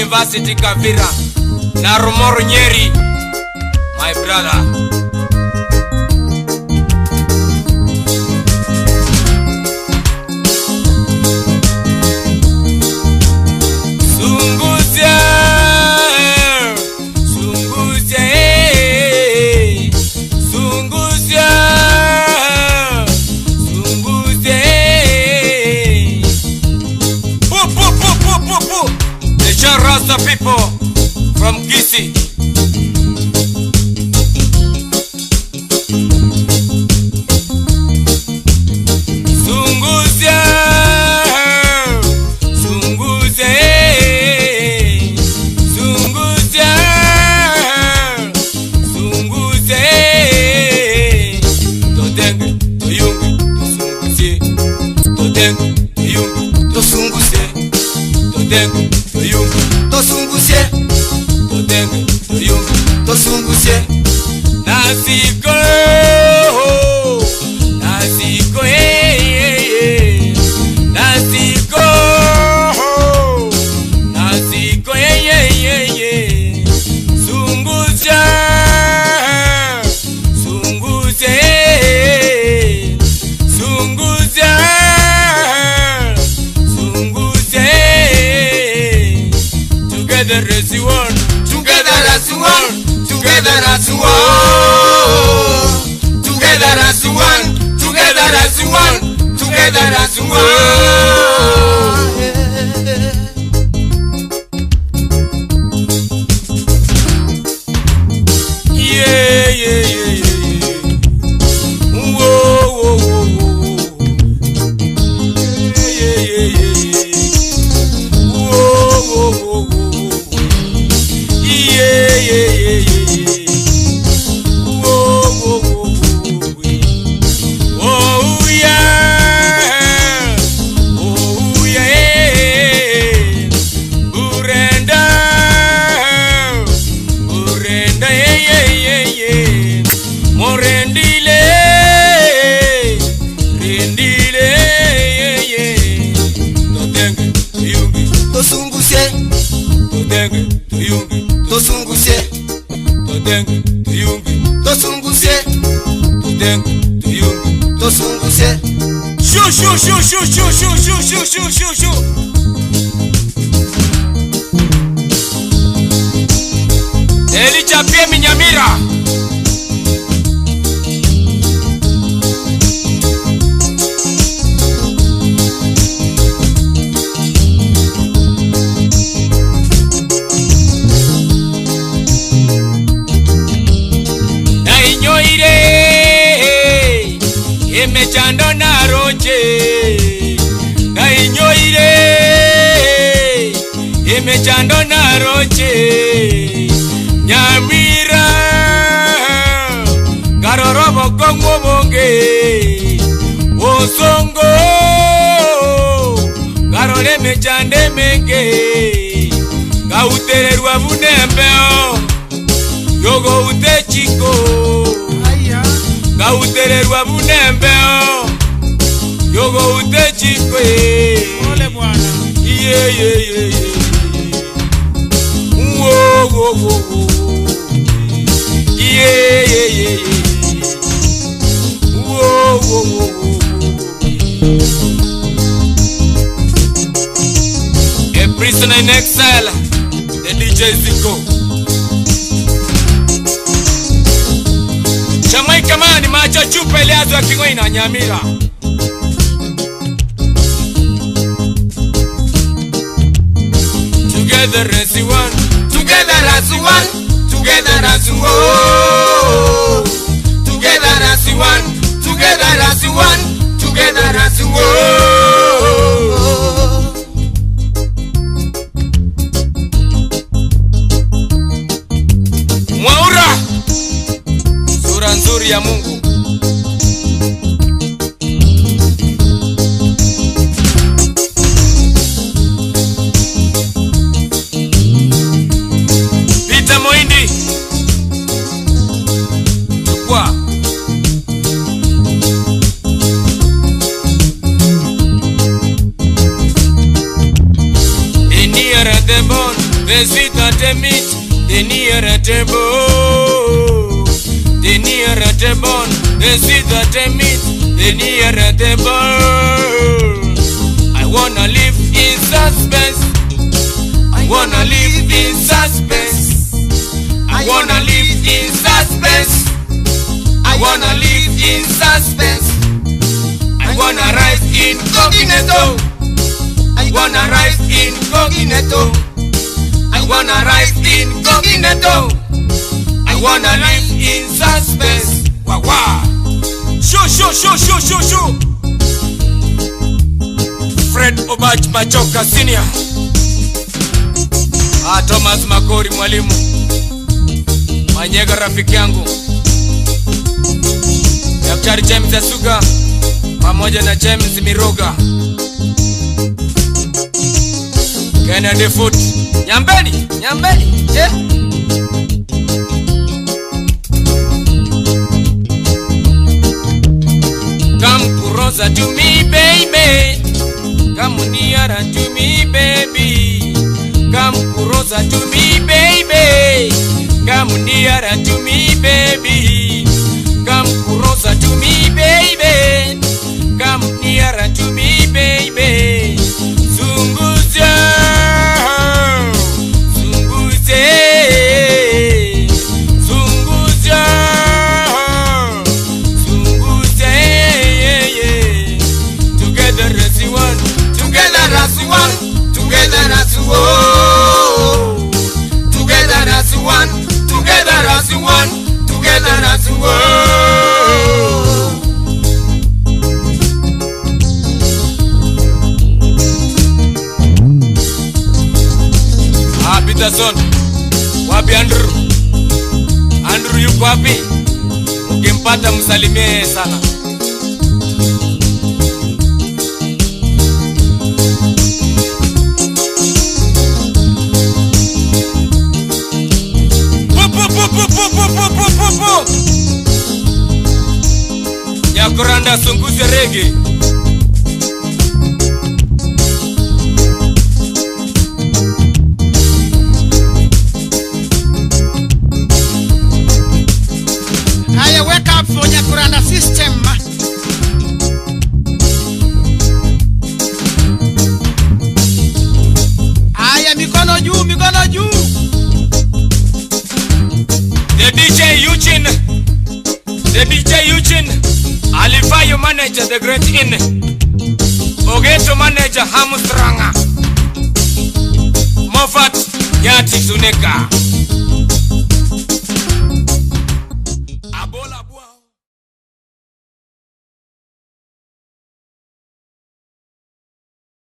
University Kavira na Romoro Nyeri, my brother. Rasta people from Kisii. Sunguzia, sunguzia, sunguzia, sunguzia. Todenge, toyungu, tosunguzia. Todenge, toyungu, tosunguzia. Todenge, toyungu. Tosungusye, todenge, toyungu, tosungusye. Nasiko, nasiko, nasiko, nasiko, sungusya, sungusye, sungusya, sungusye. Together as one, together as one, together as one, together as one, together as one, together as one. Yeah, yeah, yeah, yeah. Whoa, whoa, whoa, whoa. Yeah, yeah, yeah, yeah. Whoa, whoa, whoa, whoa. Yeah, yeah, yeah, yeah. Whoa, whoa, whoa, whoa. Oh, yeah. Oh, yeah. Burenda. Burenda, yeah, yeah, yeah. Morendile. Rendile, yeah, yeah. Todenge, toyungi, tosungusye. Todenge, toyungi. Tosungusye, todenge, toyungi, tosungusye, todenge, toyungi, tosungusye. Shoo, shoo, shoo, shoo, shoo, shoo, shoo, shoo, shoo, shoo, shoo. Elijah Pie Minyamira. Emechando na roche, na inyoire. Emechando na roche, Nyamira. Garorobo kongo bonge, osongo. Garole mechande menge, gautererwa bunembeo, yogo ute chico. Gautererwa bunembeo, yogo ute chico. Ole bwana. Yeah, yeah, yeah, yeah. Whoa, whoa, whoa, whoa. Yeah, yeah, yeah, yeah. Whoa, whoa, whoa, whoa. A prisoner in exile, the DJ Zico. Jamaica mani macho chupa iliazo ya Kingoi na Nyamira. Together as one, together as one, together as one, together as one, together as one, together as one. Mwaura, sura nzuri ya Mungu. Peter Moindi, chukua. Eniera Debon. they sit at a meat, they near a table. They near a table, they sit at a meat, they near a table. I wanna live in suspense. I wanna live in suspense. I wanna live in suspense. I wanna live in suspense. I wanna rise incognito. I wanna rise incognito. I wanna rise incognito. I wanna live in suspense. Wah wah. Shoo shoo shoo shoo shoo shoo. Fred Obach Machoka Senior. Thomas Makori mwalimu. Manyega rafiki yangu. Daktari James Asuga pamoja na James Miroga. Kennedy Foot. Nyambeni, nyambeni. Come Kurosa to me, baby. Come nearer to me, baby. Come Kurosa to me, baby. Come nearer to me, baby. Come Kurosa to me, baby. Come nearer to me, baby. Zunguze, zunguze, zunguze, zunguze. Together as one, together as one, together as one, together as one, together as one, together as one. Peterson, wapi Andrew? Andrew yuko wapi? Ukimpata msalimie sana. Nyakuranda sunguze rege. Wake up for Nyakuranda system. Aya mikono juu, mikono juu. The DJ Eugene, Alifayo manager the Great Inn, Ogeto manager Hamstranga, Moffat Yati Suneka.